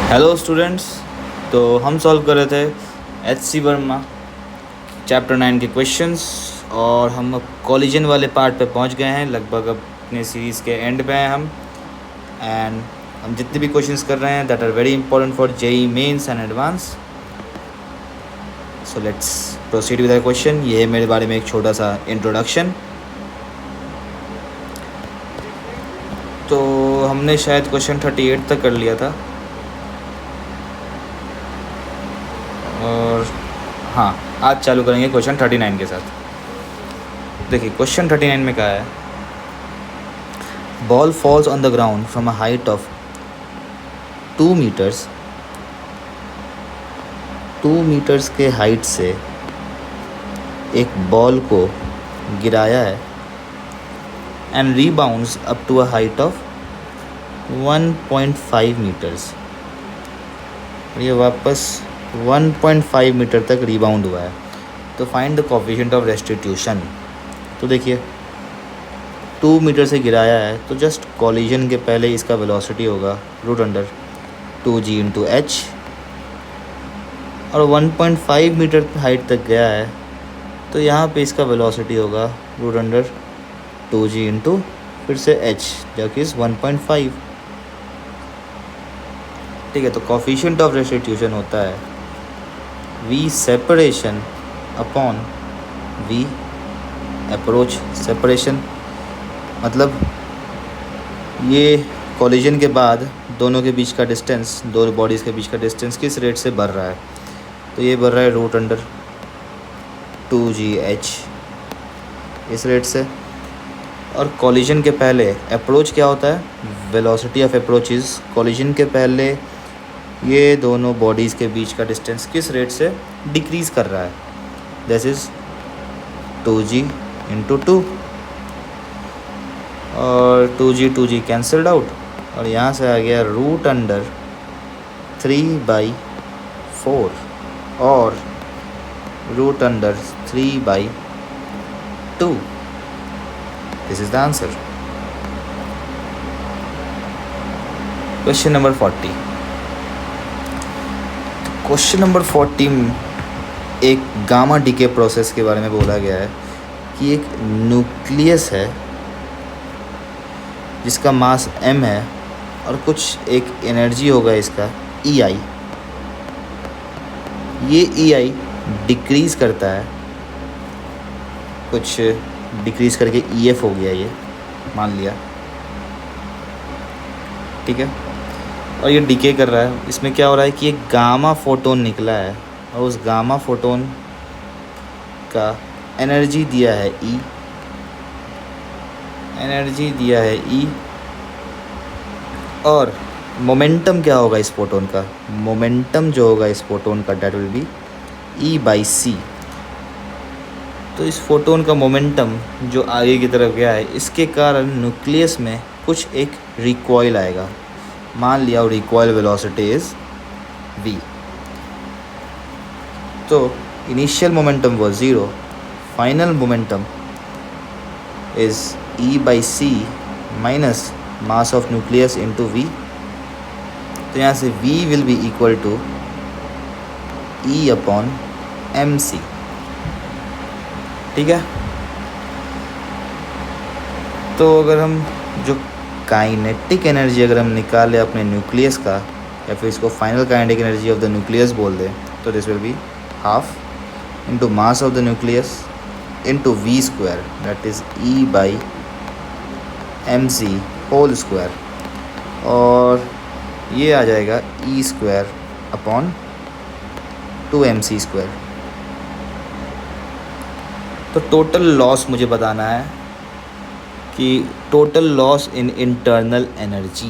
Hello students. तो हम solve कर रहे थे एच.सी. वर्मा चैप्टर 9 के क्वेश्चंस और हम अब कॉलिजन वाले पार्ट पे पहुंच गए हैं। लगभग अब अपने सीरीज़ के एंड पे हैं हम। एंड हम जितने भी क्वेश्चंस कर रहे हैं that are very important for JEE Mains and Advanced. So let's proceed with the question. ये है मेरे बारे में एक छोटा सा इंट्रोडक्शन। तो हमने शायद क्वेश्चन 38 तक कर लिया था और हाँ, आज चालू करेंगे क्वेश्चन 39 के साथ। देखिए क्वेश्चन 39 में कहा है, ball falls on the ground from a height of 2 metres. 2 metres के हाइट से एक बॉल को गिराया है and rebounds up to a height of 1.5 metres. ये वापस 1.5 मीटर तक रीबाउंड हुआ है। तो find the coefficient of restitution. तो देखिए 2 मीटर से गिराया है तो जस्ट कॉलिजन के पहले इसका वेलोसिटी होगा √2g इंटू एच, और 1.5 मीटर हाइट तक गया है तो यहाँ पे इसका वेलोसिटी होगा √2g इंटू फिर से एच जो कि इज़ 1.5। ठीक है, तो कोफिशिएंट ऑफ रेस्टिट्यूशन होता है v separation upon v approach separation. मतलब ये कॉलिजन के बाद दोनों के बीच का डिस्टेंस, दो बॉडीज़ के बीच का डिस्टेंस किस रेट से बढ़ रहा है। तो ये बढ़ रहा है √2gh इस रेट से। और कॉलिजन के पहले अप्रोच क्या होता है, velocity of approach is collision के पहले ये दोनों बॉडीज़ के बीच का डिस्टेंस किस रेट से डिक्रीज़ कर रहा है। दिस इज़ 2g इंटू 2 और 2g कैंसल्ड आउट और यहाँ से आ गया √3/4 और √3/2। This is the answer. Question number 40। Question number 40 में एक गामा डीके प्रोसेस के बारे में बोला गया है कि एक न्यूक्लियस है जिसका मास m है और कुछ एक एनर्जी होगा इसका EI। ये EI डिक्रीज़ करता है, कुछ डिक्रीज़ करके EF हो गया ये मान लिया। ठीक है, और ये डिके कर रहा है। इसमें क्या हो रहा है कि एक गामा फोटोन निकला है और उस गामा फोटोन का एनर्जी दिया है E, एनर्जी दिया है E। और मोमेंटम क्या होगा इस फोटोन का, मोमेंटम जो होगा इस फोटोन का डेट विल बी E/c। तो इस फोटोन का मोमेंटम जो आगे की तरफ गया है इसके कारण न्यूक्लियस में कुछ एक रिकॉइल आएगा। मान लिया और रिकॉइल वेलोसिटी इज़ v। तो इनिशियल मोमेंटम वो 0, final momentum is E/c minus mass of nucleus into v। तो यहाँ से v will be equal to E/mc। ठीक है, तो अगर हम जो काइनेटिक एनर्जी अगर हम निकालें अपने न्यूक्लियस का, या फिर इसको final kinetic energy of the nucleus बोल दें, तो this will be half into mass of the nucleus into v square that is E/mc whole square, और ये आ जाएगा E square upon 2mc square. तो टोटल लॉस मुझे बताना है कि total loss in internal energy.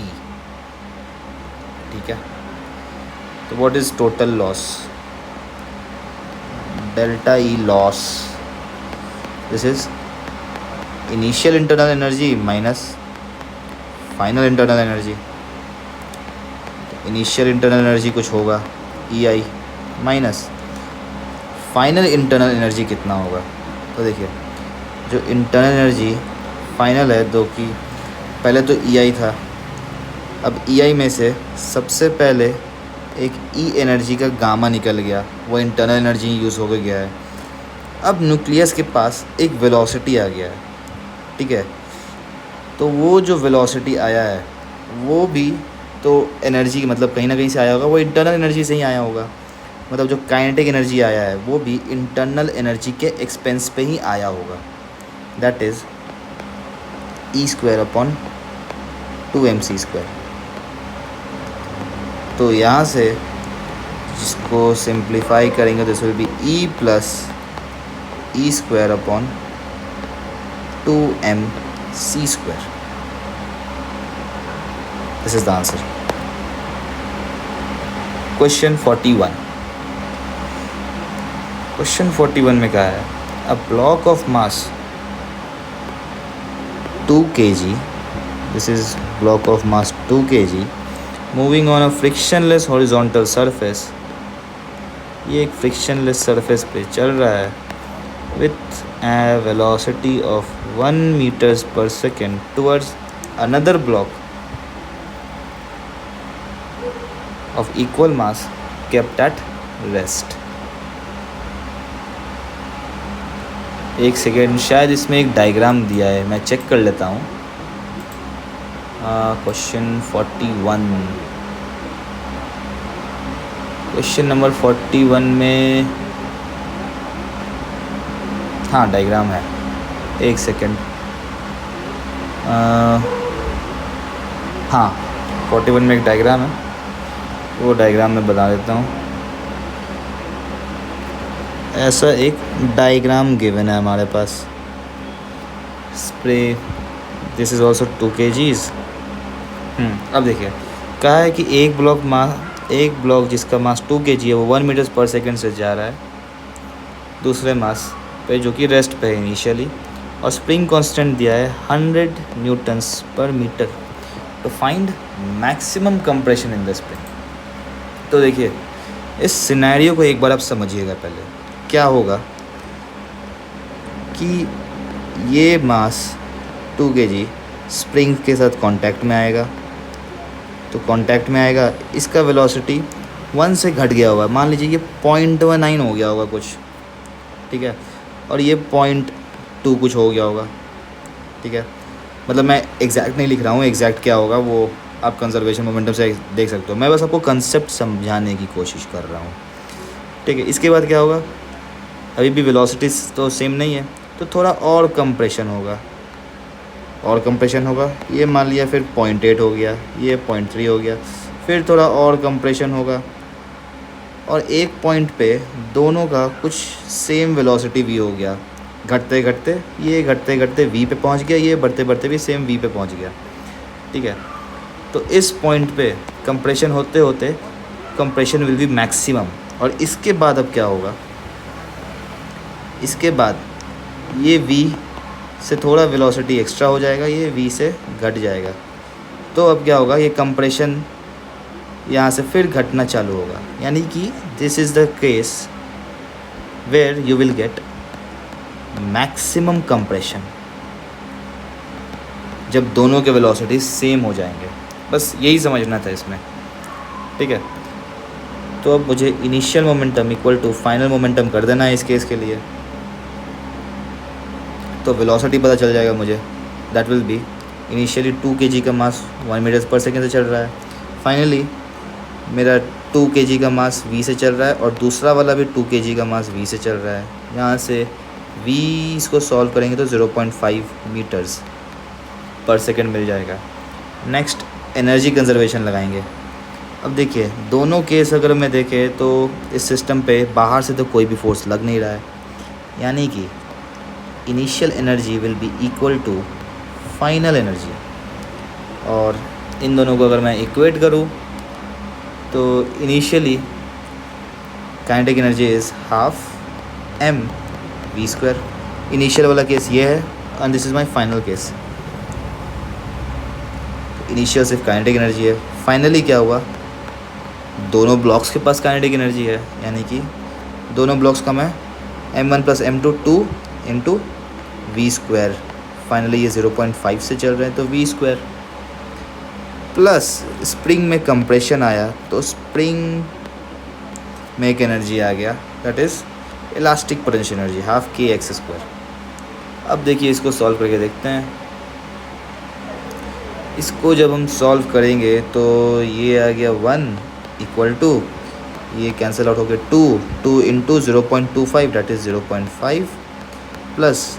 ठीक है, तो what is total loss, delta E loss. This is initial internal energy minus final internal energy. Initial internal energy कुछ होगा EI minus final internal energy कितना होगा। तो देखिए जो इंटरनल एनर्जी फाइनल है दो की, पहले तो EI था, अब EI में से सबसे पहले एक ई एनर्जी का गामा निकल गया, वो इंटरनल एनर्जी यूज़ हो गया है। अब न्यूक्लियस के पास एक वेलोसिटी आ गया है, ठीक है। तो वो जो वेलोसिटी आया है वो भी तो एनर्जी मतलब कहीं ना कहीं से आया होगा, वो इंटरनल एनर्जी से ही आया होगा। मतलब जो काइनेटिक एनर्जी आया है वो भी इंटरनल एनर्जी के एक्सपेंस पे ही आया होगा। That is E²/2mc²। तो यहाँ से जिसको सिंप्लीफाई करेंगे this will be E+E²/2mc²। This is the answer. Question 41। Question 41 में कहा है a block of mass 2 kg, this is block of mass 2 kg moving on a frictionless horizontal surface. ये एक फ्रिक्शनलेस सरफेस पे चल रहा है with a velocity of 1 metres per second towards another block of equal mass kept at rest. एक second, शायद इसमें एक डायग्राम दिया है, मैं चेक कर लेता हूँ। क्वेश्चन 41, क्वेश्चन नंबर 41 में हाँ डायग्राम है। एक सेकेंड, हाँ 41 में एक डायग्राम है, वो डायग्राम मैं बता देता हूँ। ऐसा एक डायग्राम गिवन है हमारे पास। Spray this is also 2 kgs। अब देखिए कहा है कि एक ब्लॉक जिसका मास 2 kg है वो 1 मीटर्स पर सेकेंड से जा रहा है दूसरे मास पे जो कि रेस्ट पे है इनिशियली, और स्प्रिंग कांस्टेंट दिया है 100 न्यूटन्स पर मीटर। तो find maximum compression in the spring. तो देखिए इस सिनेरियो को एक बार आप समझिएगा। पहले क्या होगा कि ये मास 2 kg स्प्रिंग के साथ कांटेक्ट में आएगा, तो कांटेक्ट में आएगा, इसका वेलोसिटी 1 से घट गया होगा, मान लीजिए ये 0.19 हो गया होगा कुछ, ठीक है, और ये 0.2 कुछ हो गया होगा, ठीक है। मतलब मैं एग्जैक्ट नहीं लिख रहा हूँ, एग्जैक्ट क्या होगा वो आप कंजर्वेशन मोमेंटम से देख सकते हो, मैं बस आपको कंसेप्ट समझाने की कोशिश कर रहा हूँ, ठीक है। इसके बाद क्या होगा, अभी भी वेलोसिटी तो सेम नहीं है, तो थोड़ा और कंप्रेशन होगा, ये मान लिया, फिर 0.8 हो गया, ये 0.3 हो गया, फिर थोड़ा और कंप्रेशन होगा, और एक पॉइंट पे दोनों का कुछ सेम वेलोसिटी v हो गया, घटते घटते ये घटते घटते v पे पहुंच गया, ये बढ़ते बढ़ते भी सेम v पे पहुंच गया, ठीक है। तो इस पॉइंट पे कंप्रेशन होते होते कंप्रेशन विल बी मैक्सिमम, और इसके बाद अब क्या होगा, इसके बाद ये v से थोड़ा वेलोसिटी एक्स्ट्रा हो जाएगा, ये v से घट जाएगा। तो अब क्या होगा, ये कंप्रेशन यहाँ से फिर घटना चालू होगा, यानी कि this is the case where you will get maximum compression जब दोनों के वेलोसिटी सेम हो जाएंगे। बस यही समझना था इसमें, ठीक है। तो अब मुझे initial momentum equal to final momentum कर देना है इस केस के लिए, तो वेलोसिटी पता चल जाएगा मुझे, that will be initially 2 kg का मास 1 मीटर्स पर सेकेंड से चल रहा है, फाइनली मेरा 2 kg का मास v से चल रहा है, और दूसरा वाला भी 2 kg का मास v से चल रहा है। यहाँ से v इसको सॉल्व करेंगे तो 0.5 मीटर्स पर सेकेंड मिल जाएगा। नेक्स्ट एनर्जी कंजर्वेशन लगाएंगे। अब देखिए दोनों केस अगर मैं देखें तो इस सिस्टम पे बाहर से तो कोई भी फोर्स लग नहीं रहा है, यानी कि initial energy will be equal to final energy, और इन दोनों को अगर मैं इक्वेट करूँ तो initially kinetic energy is half mv²। Initial वाला केस ये है, and this is my final case. Initial सिर्फ काइनेटिक एनर्जी है, फाइनली क्या हुआ, दोनों ब्लॉक्स के पास काइनेटिक एनर्जी है, यानी कि दोनों ब्लॉक्स का मैं m1 + m2 2 into v²। Finally ये 0.5 से चल रहे हैं तो v²। प्लस स्प्रिंग में कंप्रेशन आया तो स्प्रिंग में एक एनर्जी आ गया, that is elastic potential energy half के एक्स स्क्वायर। अब देखिए इसको सॉल्व करके देखते हैं। इसको जब हम सॉल्व करेंगे तो ये आ गया 1 इक्वल टू, ये कैंसिल आउट हो गया 2 into 0.25 that is 0.5 plus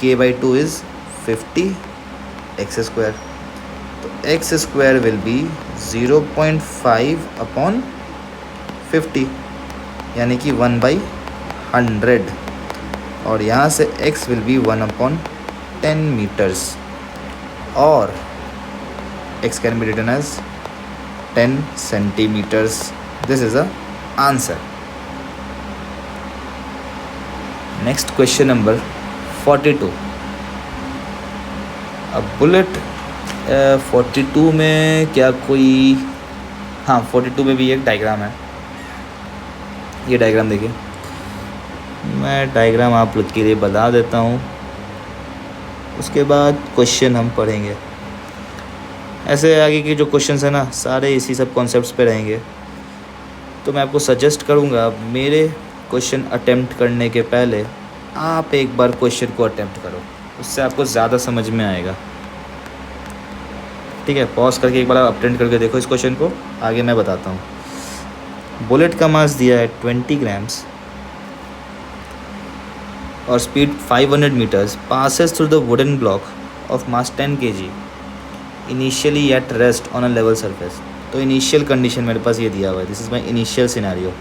K by 2 is 50 x square. तो x square will be 0.5 upon 50 यानी कि 1/100 और यहाँ से x विल बी 1/10 मीटर्स और x can be written as 10 centimetres. This is a answer. Next question number 42। अब bullet 42 में क्या कोई, हाँ 42 में भी एक डायग्राम है। ये डायग्राम देखिए, मैं डायग्राम आप लोग के लिए बता देता हूँ, उसके बाद क्वेश्चन हम पढ़ेंगे। ऐसे आगे के जो क्वेश्चंस हैं ना सारे इसी सब कॉन्सेप्ट्स पे रहेंगे, तो मैं आपको सजेस्ट करूँगा मेरे क्वेश्चन अटेम्प्ट करने के पहले आप एक बार क्वेश्चन को अटेम्प्ट करो, उससे आपको ज़्यादा समझ में आएगा। ठीक है, पॉज करके एक बार आप अटेम्प्ट करके देखो इस क्वेश्चन को, आगे मैं बताता हूँ। बुलेट का मास दिया है 20 ग्राम्स और speed 500 metres, passes through the wooden block of mass 10 kg initially at rest on a level surface। तो इनिशियल कंडीशन मेरे पास ये दिया हुआ है, this is my initial scenario.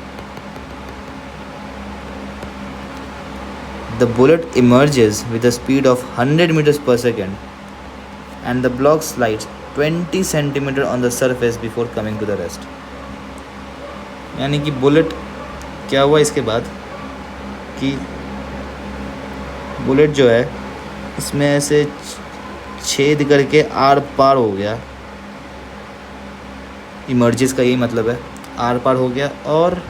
The bullet emerges with a speed of 100 meters per second and the block slides 20 centimeter on the surface before coming to the rest। यानी कि bullet क्या हुआ इसके बाद कि बुलेट जो है इसमें ऐसे छेद करके आर पार हो गया, इमर्जेस का यही मतलब है, आर पार हो गया और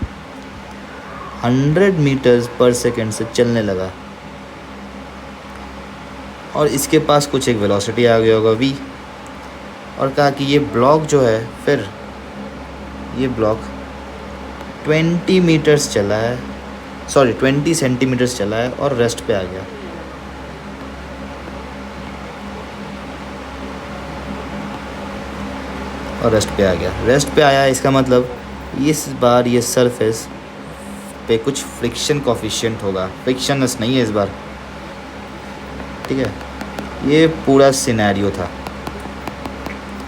100 मीटर्स पर सेकेंड से चलने लगा और इसके पास कुछ एक वेलोसिटी आ गया होगा v, और कहा कि ये ब्लॉक जो है, फिर ये ब्लॉक 20 मीटर्स चला है, सॉरी 20 सेंटीमीटर्स चला है और रेस्ट पे आ गया। और रेस्ट पे आ गया, रेस्ट पे आया इसका मतलब इस बार ये सरफेस पे कुछ फ्रिक्शन कोफिशिएंट होगा, फ्रिक्शनलेस नहीं है इस बार। ठीक है, ये पूरा सिनेरियो था।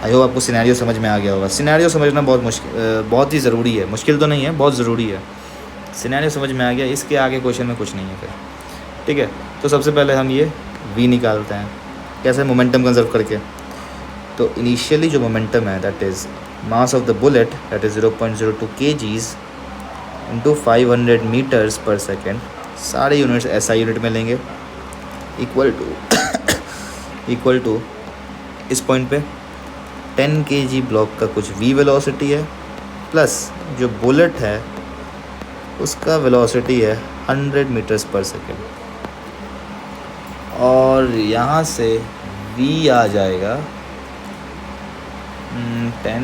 आई होप आपको सिनेरियो समझ में आ गया होगा। सिनेरियो समझना बहुत ही ज़रूरी है, मुश्किल तो नहीं है, बहुत ज़रूरी है। सिनेरियो समझ में आ गया, इसके आगे क्वेश्चन में कुछ नहीं है फिर। ठीक है, तो सबसे पहले हम ये v निकालते हैं, कैसे, मोमेंटम कंजर्व करके। तो इनिशियली जो मोमेंटम है that is mass of the bullet that is 0.02 kgs into 500 metres per second, सारे यूनिट्स SI यूनिट में लेंगे, इक्वल टू इस पॉइंट पे 10 kg ब्लॉक का कुछ v वेलोसिटी है प्लस जो बुलेट है उसका वेलोसिटी है 100 मीटर्स पर सेकेंड, और यहाँ से v आ जाएगा 10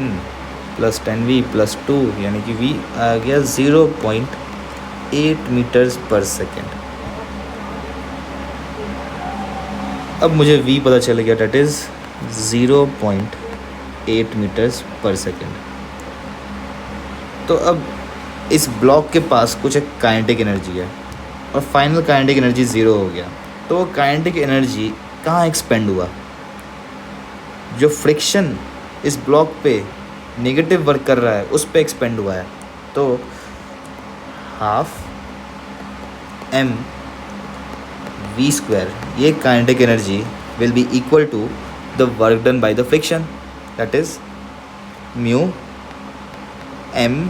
प्लस 10v प्लस 2 यानी कि v आ गया 0.8 मीटर्स पर सेकेंड। अब मुझे v पता चल गया, that is 0.8 metres per second. तो अब इस ब्लॉक के पास कुछ एक काइनेटिक एनर्जी है और फाइनल काइनेटिक एनर्जी 0 हो गया। तो काइनेटिक एनर्जी कहाँ एक्सपेंड हुआ, जो फ्रिक्शन इस ब्लॉक पे नेगेटिव वर्क कर रहा है उस पे एक्सपेंड हुआ है। तो हाफ m v स्क्वायर, ये kinetic energy will be equal to the work done by the friction, that is mu m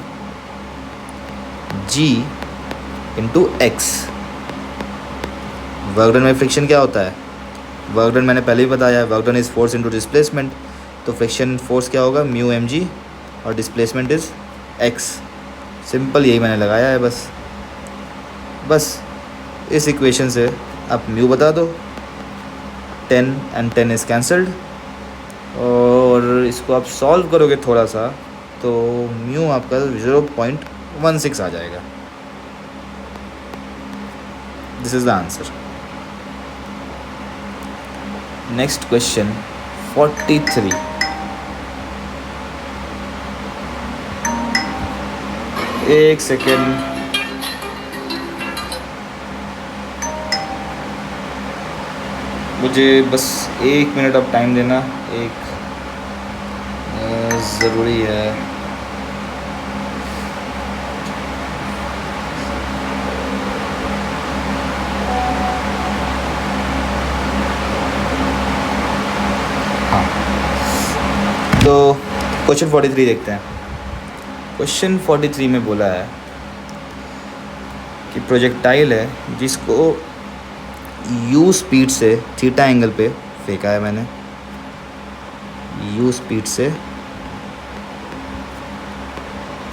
g into x. Work done by friction क्या होता है, वर्क डन मैंने पहले ही बताया, work done is force into displacement. तो friction force क्या होगा, म्यू एम जी, और डिस्प्लेसमेंट इज़ एक्स। सिंपल यही मैंने लगाया है बस इस इक्वेशन से आप म्यू बता दो, 10 एंड 10 इज़ कैंसल्ड, और इसको आप सॉल्व करोगे थोड़ा सा तो म्यू आपका 0.16 आ जाएगा। This is the answer. Next question 43। एक सेकेंड, मुझे बस 1 मिनट अब टाइम देना, एक ज़रूरी है। हाँ, तो क्वेश्चन 43 देखते हैं। क्वेश्चन 43 में बोला है कि प्रोजेक्टाइल है जिसको u स्पीड से थीटा एंगल पे फेंका है मैंने, u स्पीड से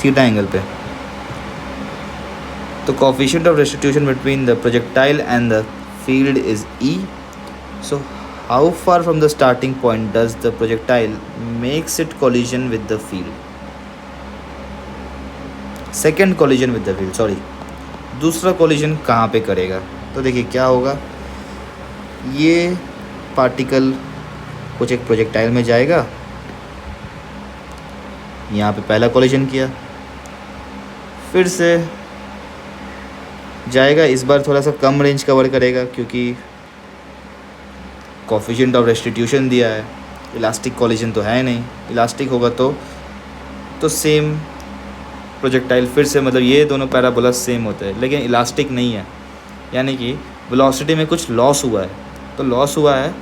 थीटा एंगल पे। तो coefficient of restitution between the projectile and the field is e। So how far from the starting point does the projectile makes it collision with the field. Second collision with the field, sorry, दूसरा collision कहाँ पे करेगा। तो देखिए क्या होगा, ये particle कुछ एक प्रोजेक्टाइल में जाएगा, यहाँ पे पहला कोलिजन किया, फिर से जाएगा, इस बार थोड़ा सा कम रेंज कवर करेगा क्योंकि कोफिशिएंट ऑफ रेस्टिट्यूशन दिया है। इलास्टिक कोलिजन तो है नहीं, इलास्टिक होगा तो सेम प्रोजेक्टाइल फिर से, मतलब ये दोनों पैराबोला सेम होते हैं, लेकिन इलास्टिक नहीं है, यानी कि वेलोसिटी में कुछ लॉस हुआ है, तो लॉस हुआ है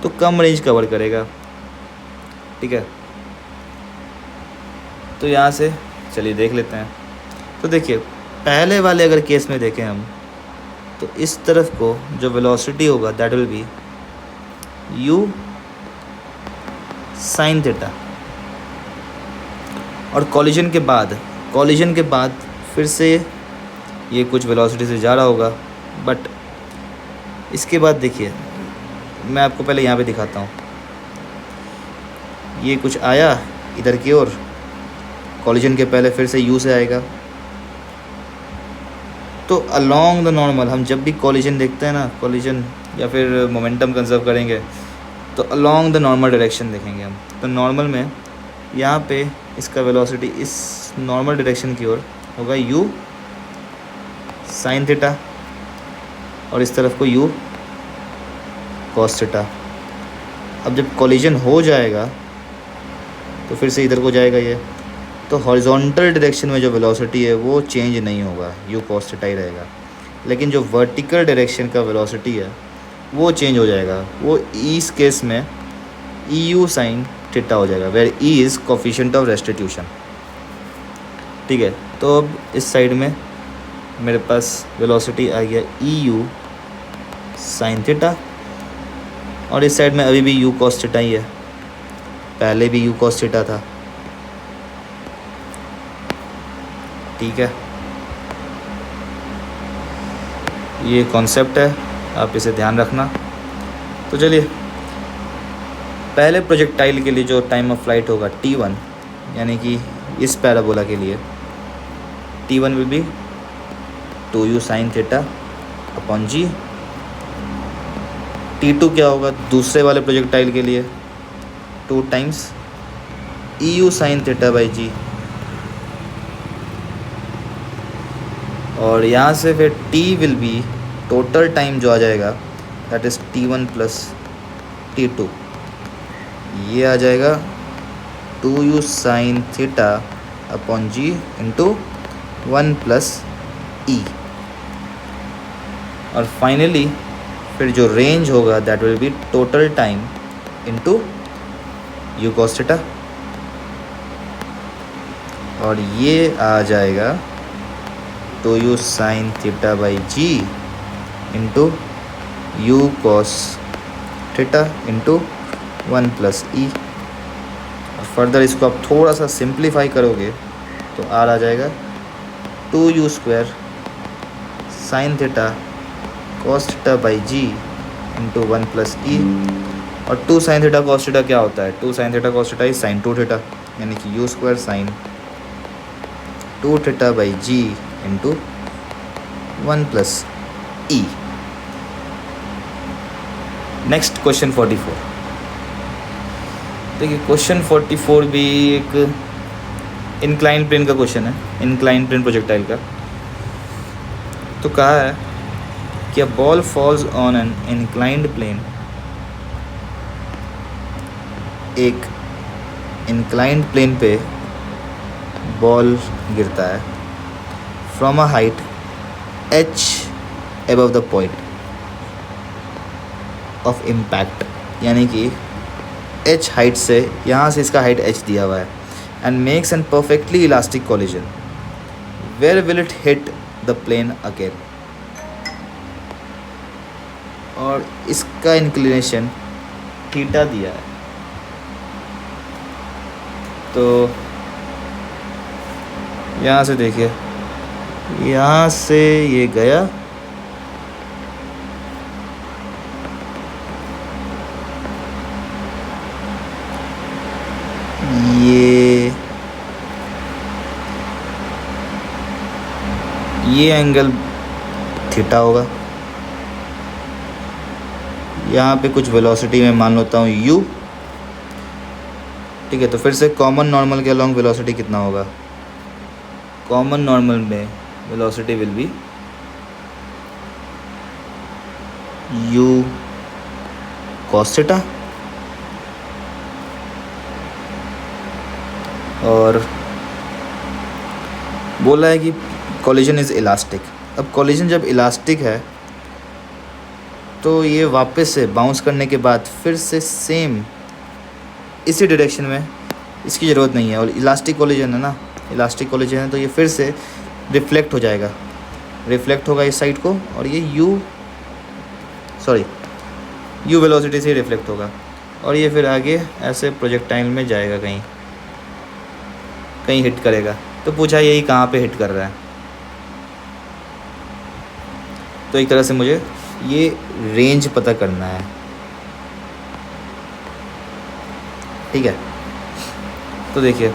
तो कम रेंज कवर करेगा। ठीक है, तो यहाँ से चलिए देख लेते हैं। तो देखिए पहले वाले अगर केस में देखें हम, तो इस तरफ को जो वेलोसिटी होगा that will be u sine theta, और कॉलिजन के बाद फिर से ये कुछ वेलोसिटी से जा रहा होगा, बट इसके बाद देखिए मैं आपको पहले यहाँ पे दिखाता हूँ, ये कुछ आया इधर की ओर, कॉलिजन के पहले फिर से u से आएगा। तो अलोंग द नॉर्मल, हम जब भी कॉलिजन देखते हैं ना, कॉलिजन या फिर मोमेंटम कंजर्व करेंगे तो अलोंग द नॉर्मल डायरेक्शन देखेंगे हम। तो नॉर्मल में यहाँ पे इसका वेलोसिटी इस नॉर्मल डायरेक्शन की ओर होगा u साइन थीटा, और इस तरफ को u कॉस थीटा। अब जब कॉलिजन हो जाएगा तो फिर से इधर को जाएगा ये, तो हॉरिजॉन्टल डायरेक्शन में जो वेलोसिटी है वो चेंज नहीं होगा, u कॉस थीटा ही रहेगा, लेकिन जो वर्टिकल डायरेक्शन का वेलोसिटी है वो चेंज हो जाएगा, वो इस केस में eu साइन थीटा हो जाएगा, where e is coefficient of restitution. ठीक है, तो अब इस साइड में मेरे पास वेलोसिटी आ गया eu साइन थीटा, और इस साइड में अभी भी u कॉस थीटा ही है, पहले भी u कॉस थीटा था। ठीक है, ये कॉन्सेप्ट है, आप इसे ध्यान रखना। तो चलिए पहले प्रोजेक्टाइल के लिए जो टाइम ऑफ फ्लाइट होगा t1, यानी कि इस पैराबोला के लिए t1 will be 2u sine theta upon g। t2 क्या होगा दूसरे वाले प्रोजेक्टाइल के लिए, 2 times eu sine theta by g, और यहाँ से फिर t will be total time जो आ जाएगा that is t1 plus t2, ये आ जाएगा 2u sine theta upon g into 1 plus e, और फाइनली फिर जो रेंज होगा that will be total time into u cos theta, और ये आ जाएगा 2u sine theta by g into u cos theta into 1 plus e। और further इसको आप थोड़ा सा सिंप्लीफाई करोगे तो r आ जाएगा 2u square sine theta cos theta by g into 1 plus e, और 2 साइन थीटा कॉस थीटा क्या होता है? 2 sine theta cos theta is sine 2 theta, यानी कि u square sine 2 theta by g into 1 plus e. Next question 44। देखिए question 44 भी एक incline plane का क्वेश्चन है, इंक्लाइन प्लेन प्रोजेक्टाइल का। तो कहा है कि a ball falls on an inclined plane, एक इंक्लाइंड प्लेन पे बॉल गिरता है from a height h above the point of impact, यानी कि h हाइट से, यहाँ से इसका हाइट h दिया हुआ है, and makes an perfectly elastic collision, where will it hit the plane again. और इसका इंक्लिनेशन थीटा दिया है। तो यहाँ से देखिए, यहाँ से ये गया, ये एंगल थीटा होगा। यहाँ पे कुछ वेलोसिटी मैं मान लेता हूँ u, ठीक है। तो फिर से कॉमन नॉर्मल के अलॉन्ग वेलोसिटी कितना होगा? कॉमन नॉर्मल में velocity will be u cos theta, और बोला है कि कॉलिजन इज़ इलास्टिक। अब कॉलिजन जब इलास्टिक है तो ये वापस से बाउंस करने के बाद फिर से सेम इसी डायरेक्शन में, इसकी ज़रूरत नहीं है। और इलास्टिक कॉलिजन है ना, इलास्टिक कॉलिजन है, तो ये फिर से रिफ्लेक्ट हो जाएगा, रिफ्लेक्ट होगा इस साइड को, और ये u वेलोसिटी से रिफ्लेक्ट होगा, और ये फिर आगे ऐसे प्रोजेक्टाइल में जाएगा, कहीं हिट करेगा। तो पूछा यही कहाँ पे हिट कर रहा है। तो एक तरह से मुझे ये रेंज पता करना है, ठीक है। तो देखिए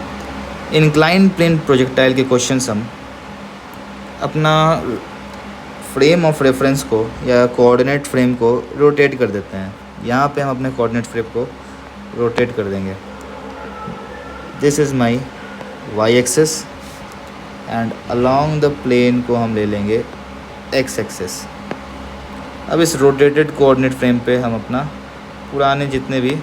इंक्लाइन प्लेन प्रोजेक्टाइल के क्वेश्चंस हम अपना फ्रेम ऑफ रेफरेंस को या कोऑर्डिनेट फ्रेम को रोटेट कर देते हैं। यहाँ पे हम अपने कोऑर्डिनेट फ्रेम को रोटेट कर देंगे। This is my y axis, and along the plane को हम ले लेंगे एक्स एक्सिस। अब इस रोटेटेड कोऑर्डिनेट फ्रेम पे हम अपना पुराने जितने भी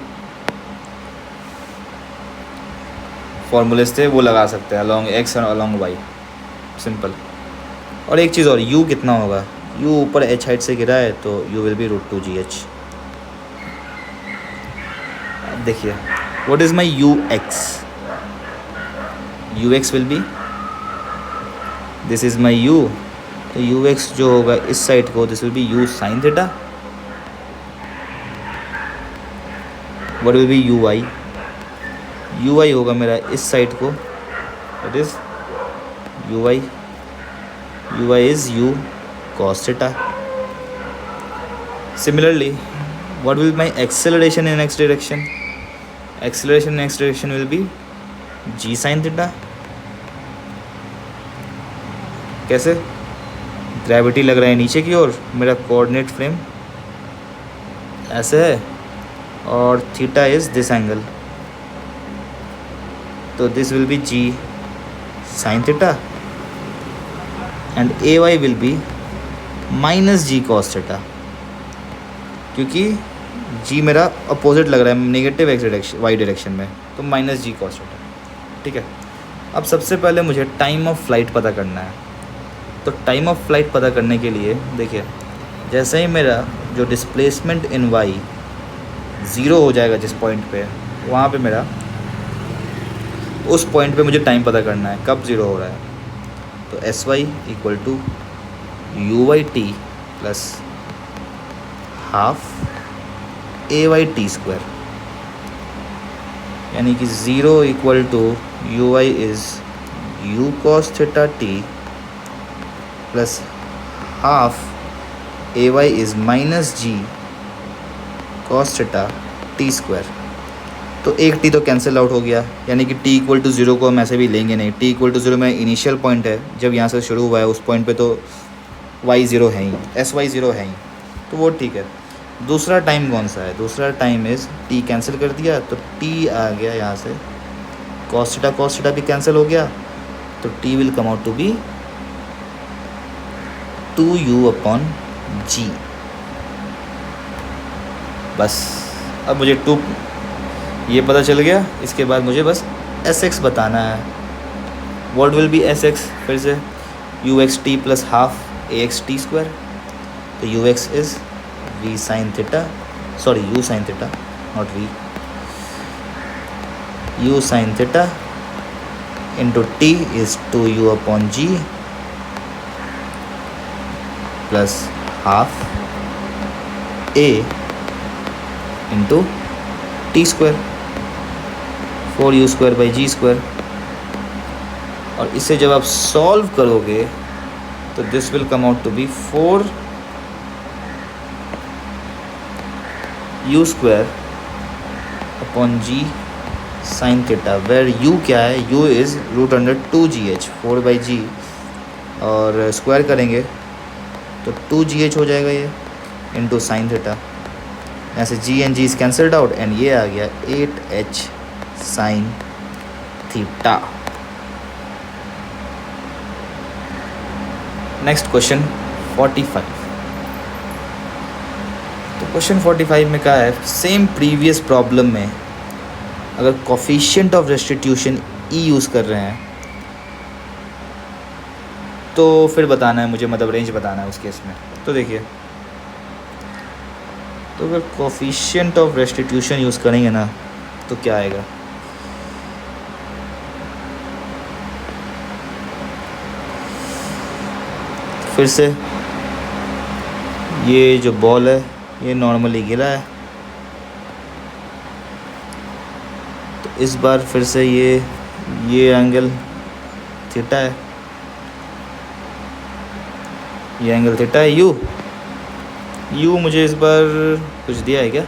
फॉर्मूलेस थे वो लगा सकते हैं, अलोंग एक्स और अलोंग वाई, सिंपल। और एक चीज़ और, u कितना होगा? u ऊपर h हाइट से गिरा है, तो u विल बी √2gh। अब देखिए what is my ux? ux will be, this is my u, तो ux जो होगा इस साइड को, this will be u sine theta. What will be ui? ui होगा मेरा इस साइड को, it is ui is u cos theta. Similarly, what will my acceleration in x direction? Acceleration in x direction will be g sin theta. कैसे? Gravity लग रहा है नीचे की ओर, मेरा कोऑर्डिनेट फ्रेम ऐसे है, और थीटा इज़ दिस एंगल, तो this will B g sin theta, and ay will be minus g cos theta, क्योंकि g मेरा अपोजिट लग रहा है, negative x direction y direction में, तो माइनस जी कॉस थीटा, ठीक है। अब सबसे पहले मुझे टाइम ऑफ फ्लाइट पता करना है। तो टाइम ऑफ फ्लाइट पता करने के लिए देखिए, जैसे ही मेरा जो डिस्प्लेसमेंट इन वाई ज़ीरो हो जाएगा जिस पॉइंट पे, वहाँ पे मेरा उस पॉइंट पे मुझे टाइम पता करना है कब ज़ीरो हो रहा है। तो s y equal to u y t plus half a y t square, यानी कि zero equal to u y is u cos theta t plus half a y is minus g cos theta t square. तो एक T तो cancel out हो गया, यानी कि T equal to zero को हम ऐसे भी लेंगे नहीं। टी इक्वल टू ज़ीरो में इनिशियल पॉइंट है, जब यहाँ से शुरू हुआ है उस पॉइंट पे तो वाई ज़ीरो है ही, एस वाई ज़ीरो है ही, तो वो ठीक है। दूसरा टाइम कौन सा है? दूसरा टाइम इज़ टी कैंसिल कर दिया तो टी आ गया यहाँ से, कॉस थीटा भी कैंसिल हो गया, तो t will come out to be 2u/g। बस अब मुझे टू ये पता चल गया। इसके बाद मुझे बस एस एक्स बताना है। What will be S X? फिर से U X T plus half A X T square. तो U X is V sine theta, sorry U sine theta, not V, U sine theta into T is 2u/g plus half A into T square, 4u²/g²। और इसे जब आप solve करोगे तो this will come out to be 4u²/g sine theta, where u क्या है? u is √2gh, 4/g, और square करेंगे तो 2gh हो जाएगा ये, इंटू साइन थीटा। ऐसे g and g is cancelled out and ये आ गया 8h sine theta. Next question 45। तो क्वेश्चन 45 में क्या है? सेम प्रीवियस प्रॉब्लम में अगर coefficient of restitution e use कर रहे हैं तो फिर बताना है मुझे, मतलब रेंज बताना है उस केस में। तो देखिए, तो अगर कोफिशिएंट ऑफ रेस्टिट्यूशन यूज़ करेंगे ना तो क्या आएगा? फिर से ये जो बॉल है ये नॉर्मली गिरा है, तो इस बार फिर से ये एंगल थीटा है, ये एंगल थीटा है। यू मुझे इस बार कुछ दिया है क्या?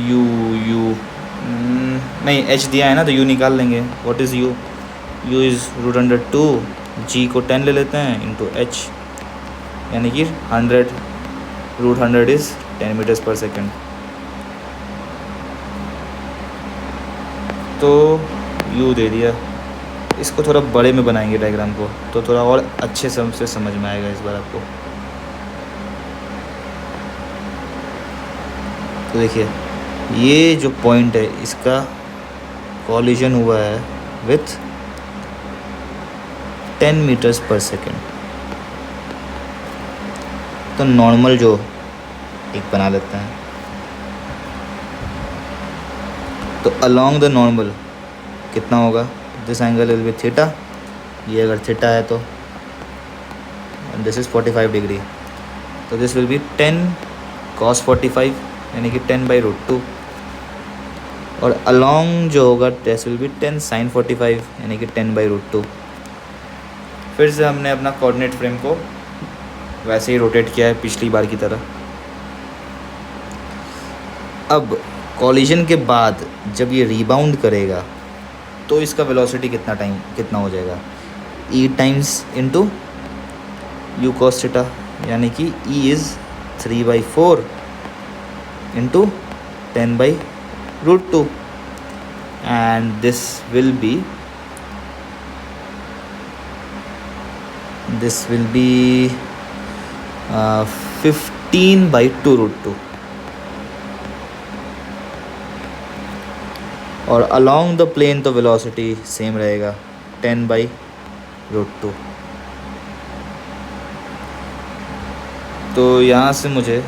यू नहीं, एच दिया है ना, तो यू निकाल लेंगे। What is you? You is √2, जी को 10 ले लेते हैं इंटू एच, यानी कि 100, √100 इज़ 10 मीटर्स पर सेकेंड। तो यू दे दिया। इसको थोड़ा बड़े में बनाएंगे डायग्राम को, तो थोड़ा और अच्छे से समझ में आएगा इस बार आपको। तो देखिए, ये जो पॉइंट है इसका कॉलिजन हुआ है विथ 10 मीटर्स पर सेकेंड। तो नॉर्मल जो एक बना लेते हैं, तो अलोंग द नॉर्मल कितना होगा? This angle will be theta, ये अगर थीटा है तो दिस इज़ 45 डिग्री, तो दिस विल बी 10 cos 45, यानी कि 10/√2, और अलोंग जो होगा दिस विल बी 10 sin 45, यानी कि 10/√2। फिर से हमने अपना कोऑर्डिनेट फ्रेम को वैसे ही रोटेट किया है पिछली बार की तरह। अब कॉलिजन के बाद जब ये रीबाउंड करेगा तो इसका वेलोसिटी कितना हो जाएगा? e times into you cos theta, यानी कि e is 3/4 into 10/√2, and this will B 15/2√2। और अलोंग द प्लेन तो वेलोसिटी सेम रहेगा 10/√2। तो यहाँ से मुझे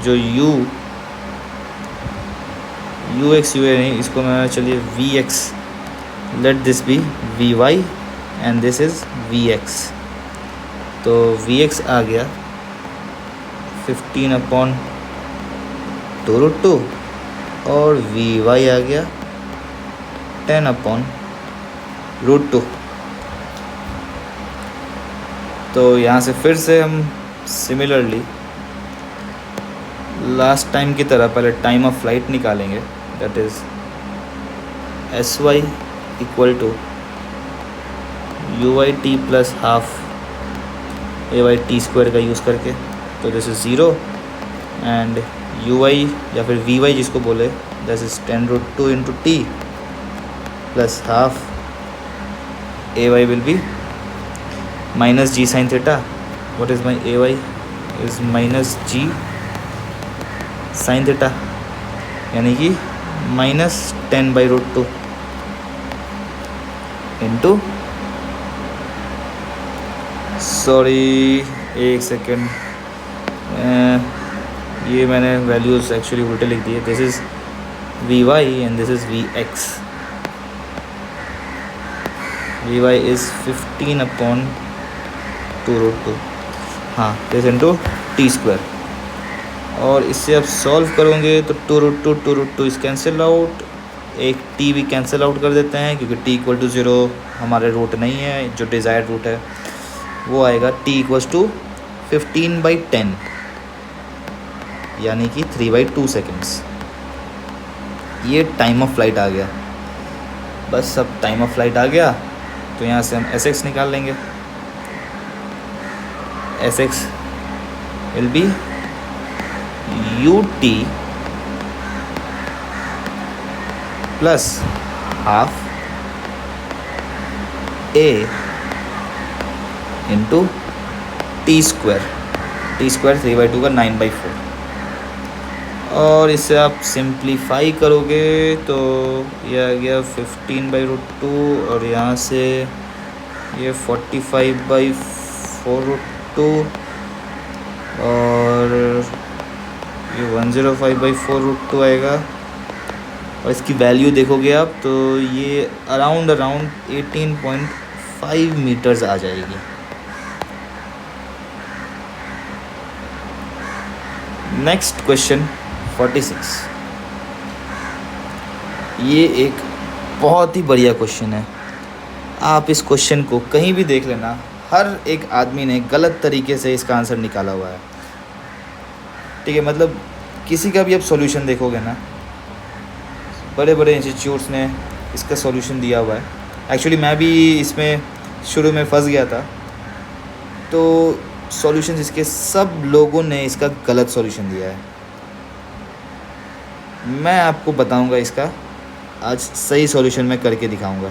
जो यू एक्स यू नहीं, इसको मैं चलिए v x, let this be v y and this is v x. तो वी एक्स आ गया 15/2√2 और वी वाई आ गया 10/√2। तो यहाँ से फिर से हम सिमिलरली लास्ट टाइम की तरह पहले टाइम ऑफ फ्लाइट निकालेंगे, that is s y equal to u y t plus half a y t square का यूज़ करके। तो this is zero and u y या फिर वी वाई जिसको बोले this is 10√2 into t plus half a y will be minus g sine theta. What is my a y is minus g sine theta, यानी कि minus 10/√2 into, sorry एक second, ये मैंने values actually उल्टे लिख दिए। This is v y and this is v x. V y is 15/2√2, हाँ, this into T square. और इससे आप सॉल्व करोगे तो 2√2 इज़ कैंसिल आउट, एक टी भी कैंसिल आउट कर देते हैं क्योंकि टी इक्वल टू 0 हमारे रूट नहीं है, जो डिज़ायर्ड रूट है वो आएगा टी इक्वल्स टू 15/10 यानी कि 3/2 सेकेंड्स। ये टाइम ऑफ फ्लाइट आ गया। बस अब टाइम ऑफ फ्लाइट आ गया तो यहाँ से हम एस एक्स निकाल लेंगे। S x will be U T plus half A into T square 3/2 का 9/4। और इसे आप सिंप्लीफाई करोगे तो ये आ गया 15/√2 और यहाँ से ये 45/4√2 और ये 105/4√2 आएगा। और इसकी वैल्यू देखोगे आप तो ये अराउंड 18.5 मीटर्स आ जाएगी। Next question 46। ये एक बहुत ही बढ़िया क्वेश्चन है। आप इस क्वेश्चन को कहीं भी देख लेना, हर एक आदमी ने गलत तरीके से इसका आंसर निकाला हुआ है। ठीक है, मतलब किसी का भी आप सॉल्यूशन देखोगे ना, बड़े बड़े इंस्टीट्यूट्स ने इसका सॉल्यूशन दिया हुआ है। एक्चुअली मैं भी इसमें शुरू में फंस गया था, तो सॉल्यूशन इसके सब लोगों ने इसका गलत सॉल्यूशन दिया है। मैं आपको बताऊंगा इसका आज सही सॉल्यूशन मैं करके दिखाऊंगा।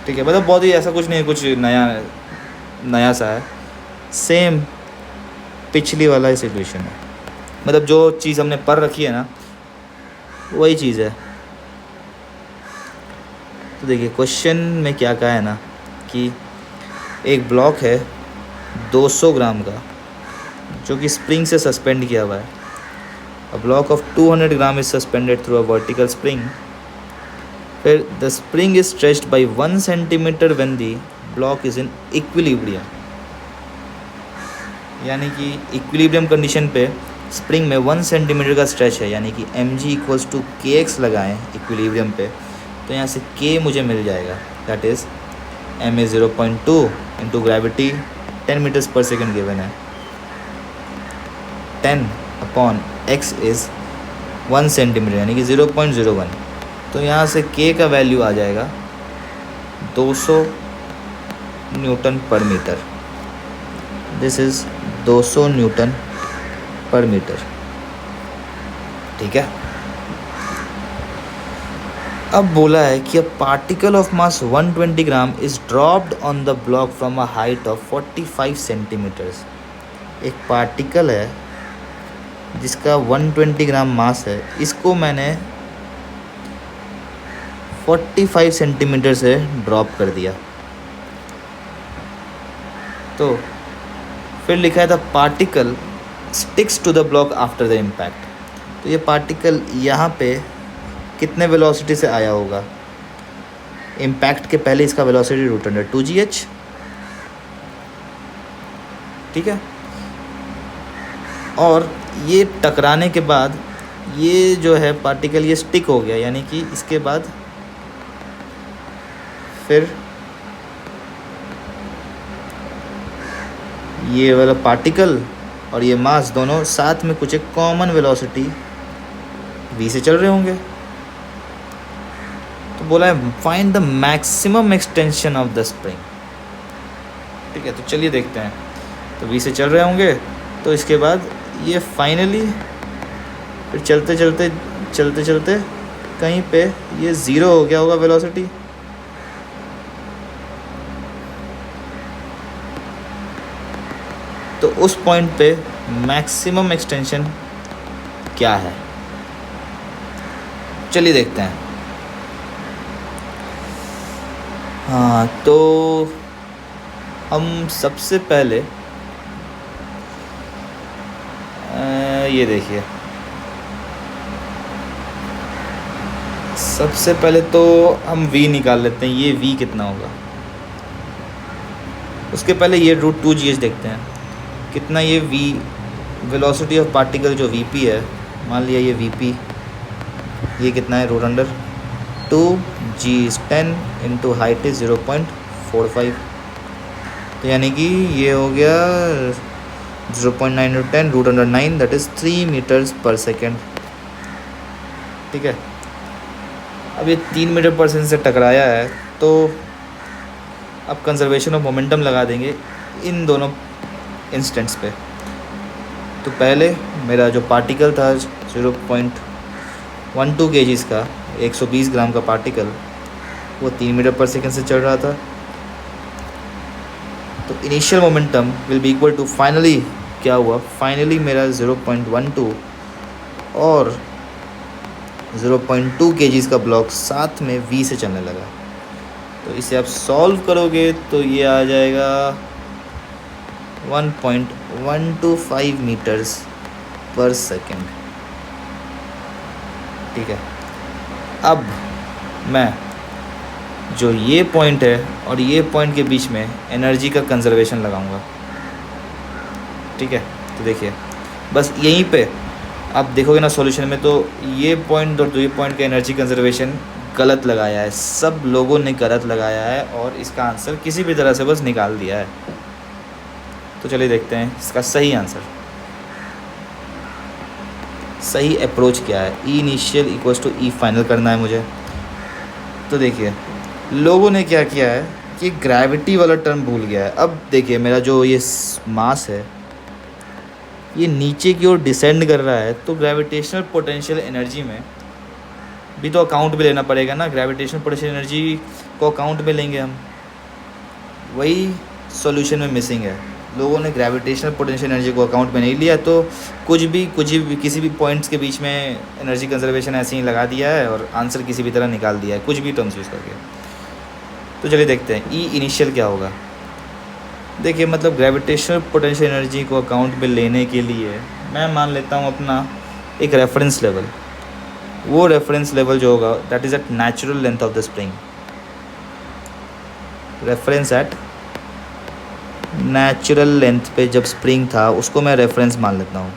ठीक है, मतलब बहुत ही ऐसा कुछ नहीं है, कुछ नया सा है, सेम पिछली वाला ही सिचुएशन है। मतलब जो चीज़ हमने पढ़ रखी है ना वही चीज़ है। तो देखिए क्वेश्चन में क्या कहा है ना कि एक ब्लॉक है 200 ग्राम का जो कि स्प्रिंग से सस्पेंड किया हुआ है। A block of 200 gram is suspended through a vertical spring. फिर the spring is stretched by 1 centimetre when the block is in equilibrium, यानी कि इक्विलिब्रियम कंडीशन पे स्प्रिंग में 1 सेंटीमीटर का स्ट्रेच है, यानी कि m g equals to k x लगाएँ इक्विलिब्रियम पे, तो यहाँ से के मुझे मिल जाएगा, that is m a 0.2 into gravity 10 metres per second given है, 10/x इज़ 1 सेंटीमीटर यानी कि 0.01। तो यहाँ से k का वैल्यू आ जाएगा 200 newton per metre. This is 200 newton per metre. ठीक है, अब बोला है कि a particle of mass 120 gram is dropped on the block from a height of 45 centimetres. एक पार्टिकल है जिसका 120 ग्राम मास है, इसको मैंने 45 सेंटीमीटर से ड्रॉप कर दिया। तो फिर लिखा है the particle sticks to the block after the impact. तो ये पार्टिकल यहाँ पे कितने वेलोसिटी से आया होगा? इम्पैक्ट के पहले इसका वेलोसिटी √2gh। ठीक है, और ये टकराने के बाद ये जो है पार्टिकल ये स्टिक हो गया, यानी कि इसके बाद फिर ये वाला पार्टिकल और ये मास दोनों साथ में कुछ एक कॉमन वेलोसिटी v से चल रहे होंगे। तो बोला है find the maximum extension of the spring. ठीक है, तो चलिए देखते हैं। तो v से चल रहे होंगे, तो इसके बाद ये फाइनली फिर चलते चलते चलते चलते कहीं पे ये ज़ीरो हो गया होगा वेलोसिटी। तो उस पॉइंट पे मैक्सिमम एक्सटेंशन क्या है, चलिए देखते हैं। हाँ, तो हम सबसे पहले ये देखिए, सबसे पहले तो हम v निकाल लेते हैं, ये v कितना होगा। उसके पहले ये √2gh देखते हैं कितना ये v वेलोसिटी ऑफ पार्टिकल जो vp है, मान लिया ये vp, ये कितना है √2g is 10 into height is 0.45। तो यानी कि ये हो गया 0.9 into 10 √9, that is 3 metres per second. ठीक है, अब ये 3 मीटर पर सेकेंड से टकराया है, तो अब कंजर्वेशन ऑफ मोमेंटम लगा देंगे इन दोनों इंस्टेंट्स पे। तो पहले मेरा जो पार्टिकल था 0.12 kg का, 120 ग्राम का पार्टिकल, वो 3 मीटर पर सेकेंड से चल रहा था। तो initial momentum will be equal to, finally क्या हुआ, फाइनली मेरा 0.12 और 0.2 kg का ब्लॉक साथ में v से चलने लगा। तो इसे आप सॉल्व करोगे तो ये आ जाएगा 1.125 मीटर्स पर सेकेंड। ठीक है, अब मैं जो ये पॉइंट है और ये पॉइंट के बीच में एनर्जी का कंजर्वेशन लगाऊंगा। ठीक है, तो देखिए बस यहीं पे आप देखोगे ना सॉल्यूशन में, तो ये पॉइंट और ये पॉइंट का एनर्जी कंजर्वेशन गलत लगाया है, सब लोगों ने गलत लगाया है और इसका आंसर किसी भी तरह से बस निकाल दिया है। तो चलिए देखते हैं इसका सही आंसर, सही अप्रोच क्या है। E initial equals to e final करना है मुझे। तो देखिए लोगों ने क्या किया है कि ग्रेविटी वाला टर्म भूल गया है। अब देखिए मेरा जो ये मास है ये नीचे की ओर डिसेंड कर रहा है, तो ग्रेविटेशनल पोटेंशियल एनर्जी में भी तो अकाउंट में लेना पड़ेगा ना। ग्रेविटेशनल पोटेंशियल एनर्जी को अकाउंट में लेंगे हम, वही सॉल्यूशन में मिसिंग है। लोगों ने ग्रेविटेशनल पोटेंशियल एनर्जी को अकाउंट में नहीं लिया, तो कुछ भी किसी भी पॉइंट्स के बीच में एनर्जी कंजर्वेशन ऐसे ही लगा दिया है और आंसर किसी भी तरह निकाल दिया है, कुछ भी टर्म्स यूज़ करके। तो चलिए देखते हैं ई इनिशियल क्या होगा। देखिए मतलब ग्रेविटेशनल पोटेंशियल एनर्जी को अकाउंट में लेने के लिए मैं मान लेता हूँ अपना एक रेफरेंस लेवल। वो रेफरेंस लेवल जो होगा that is at natural length of the spring. Reference at natural length पे जब स्प्रिंग था उसको मैं रेफरेंस मान लेता हूँ।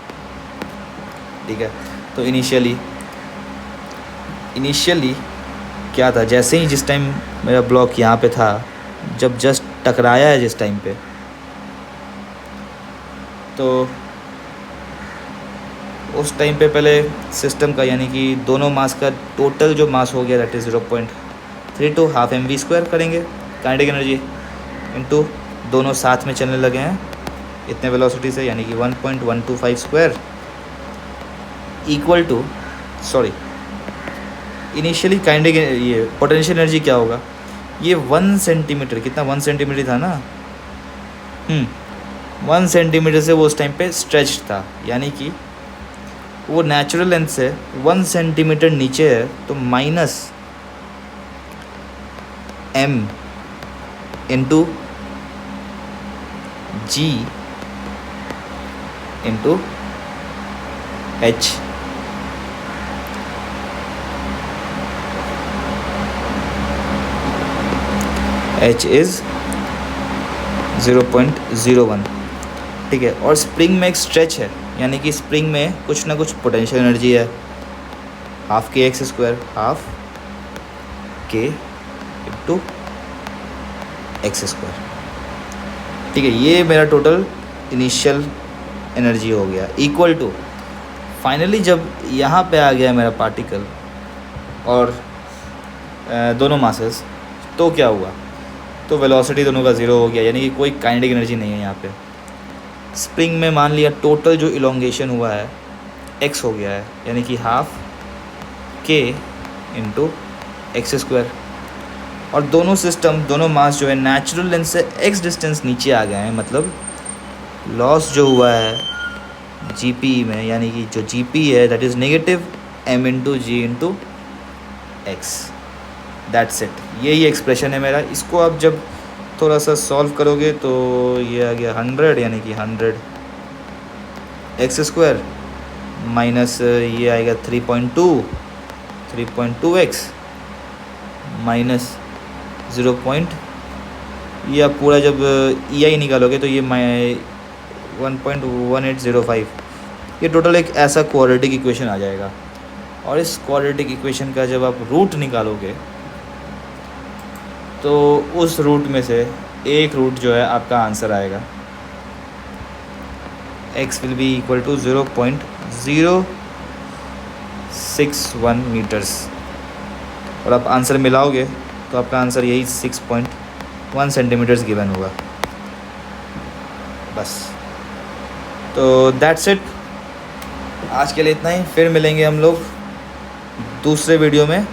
ठीक है, तो इनिशियली क्या था, जैसे ही जिस टाइम मेरा ब्लॉक यहाँ पे था, जब जस्ट टकराया है जिस टाइम पे, तो उस टाइम पे पहले सिस्टम का यानी कि दोनों मास का टोटल जो मास हो गया दैट इज़ 0.32 हाफ mv² करेंगे काइनेटिक एनर्जी इनटू दोनों साथ में चलने लगे हैं इतने वेलोसिटी से, यानी कि 1.125 square equal to, sorry initially kinetic ये पोटेंशियल एनर्जी क्या होगा, ये 1 सेंटीमीटर, कितना 1 सेंटीमीटर था ना, 1 सेंटीमीटर से वो उस टाइम पे स्ट्रेच था, यानी कि वो नेचुरल लेंथ से 1 सेंटीमीटर नीचे है, तो minus m into g into h। h is 0.01। ठीक है, और स्प्रिंग में एक स्ट्रेच है, यानी कि स्प्रिंग में कुछ ना कुछ पोटेंशियल एनर्जी है, हाफ के एक्स स्क्वायर, हाफ के इंटू एक्स स्क्वायर। ठीक है, ये मेरा टोटल इनिशियल एनर्जी हो गया इक्वल टू, फाइनली जब यहाँ पे आ गया मेरा पार्टिकल और दोनों मासेस, तो क्या हुआ, तो वेलोसिटी दोनों का ज़ीरो हो गया, यानी कि कोई काइनेटिक एनर्जी नहीं है यहाँ पे। स्प्रिंग में मान लिया टोटल जो इलोंगेशन हुआ है x हो गया है, यानी कि half k into x square. और दोनों सिस्टम, दोनों मास जो है नेचुरल लेंथ से x डिस्टेंस नीचे आ गए हैं, मतलब लॉस जो हुआ है GP में, यानी कि जो GP है that is negative m into g into x, that's it. यही एक्सप्रेशन है मेरा। इसको आप जब थोड़ा सा सॉल्व करोगे तो ये आ गया 100, यानी कि 100 एक्स स्क्वायर माइनस ये आएगा 3.2 एक्स माइनस 0. ये आप पूरा जब EI निकालोगे तो ये 1.1805, ये टोटल एक ऐसा क्वाड्रेटिक इक्वेशन आ जाएगा। और इस क्वाड्रेटिक इक्वेशन का जब आप रूट निकालोगे तो उस रूट में से एक रूट जो है आपका आंसर आएगा, x will be equal to 0.061 metres. और आप आंसर मिलाओगे तो आपका आंसर यही 6.1 सेंटीमीटर्स गिवन होगा। बस, तो दैट्स इट, आज के लिए इतना ही। फिर मिलेंगे हम लोग दूसरे वीडियो में।